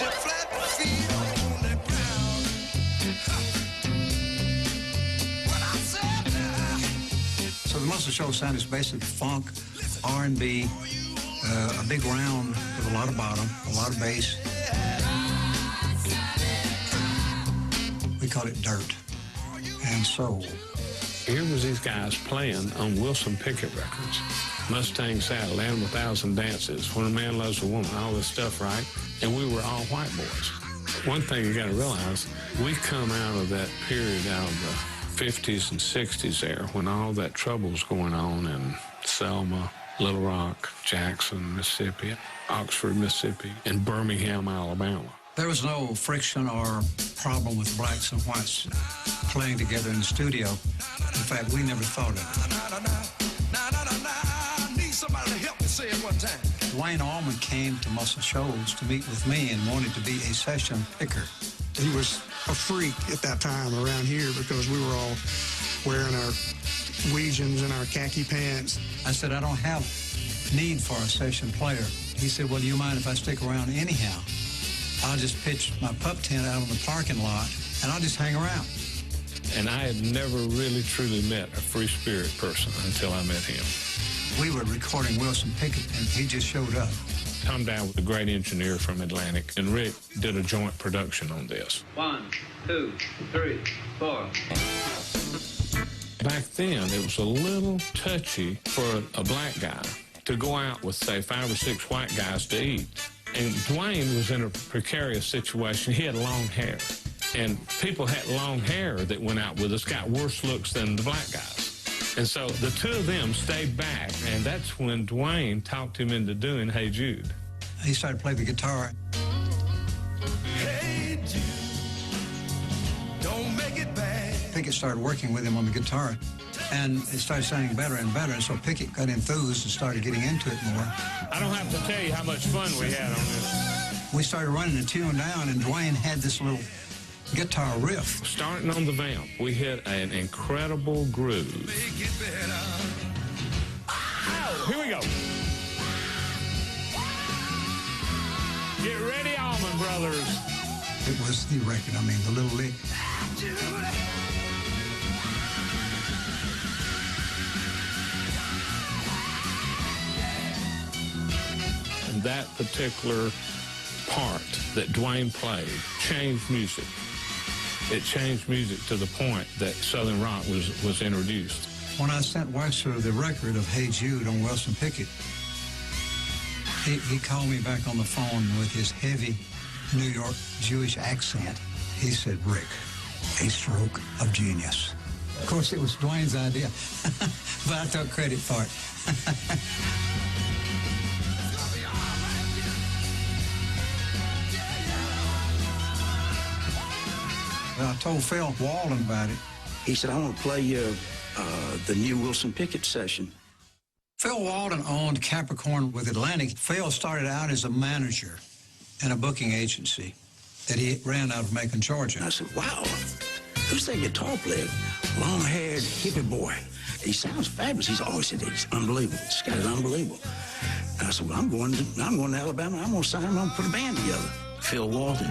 your flat feet on the ground. What I said now. So the Muscle Shoals sound is basically funk, R&B, a big round with a lot of bottom, a lot of bass. We call it dirt and soul. Here was these guys playing on Wilson Pickett records. Mustang Saddle, Animal Thousand Dances, When a Man Loves a Woman, all this stuff, right? And we were all white boys. One thing you got to realize, we come out of that period, out of the 50s and 60s there, when all that trouble was going on in Selma, Little Rock, Jackson, Mississippi, Oxford, Mississippi, and Birmingham, Alabama. There was no friction or problem with blacks and whites playing together in the studio. In fact, we never thought of I need somebody to help me say it one time. it. Duane Allman came to Muscle Shoals to meet with me and wanted to be a session picker. He was a freak at that time around here because we were all wearing our Weegians and our khaki pants. I said, I don't have need for a session player. He said, well, do you mind if I stick around anyhow? I'll just pitch my pup tent out on the parking lot, and I'll just hang around. And I had never really, truly met a free spirit person until I met him. We were recording Wilson Pickett, and he just showed up. Tom Dow was a great engineer from Atlantic, and Rick did a joint production on this. 1, 2, 3, 4. Back then, it was a little touchy for a black guy to go out with, say, 5 or 6 white guys to eat. And Duane was in a precarious situation. He had long hair. And people had long hair that went out with us got worse looks than the black guys. And so the two of them stayed back, and that's when Duane talked him into doing Hey Jude. He started playing the guitar. Hey Jude, don't make it bad. Pickett started working with him on the guitar, and it started sounding better and better, and so Pickett got enthused and started getting into it more. I don't have to tell you how much fun we had on this. We started running the tune down, and Duane had this little guitar riff. Starting on the vamp, we hit an incredible groove. Make it better. Here we go. Get ready, Allman Brothers. It was the record, I mean, the little lick. And that particular part that Duane played changed music. It changed music to the point that Southern rock was introduced. When I sent Wexler the record of Hey Jude on Wilson Pickett, he called me back on the phone with his heavy New York Jewish accent. He said, Rick, a stroke of genius. Of course, it was Duane's idea, but I took credit for it. I told Phil Walden about it. He said, I want to play you the new Wilson Pickett session. Phil Walden owned Capricorn with Atlantic. Phil started out as a manager in a booking agency that he ran out of Macon, Georgia. And I said, wow, who's that guitar player? Long-haired hippie boy. He sounds fabulous. He's always said, he's unbelievable. This guy is unbelievable. And I said, well, I'm going to Alabama. I'm going to sign him. I'm going to put a band together. Phil Walden.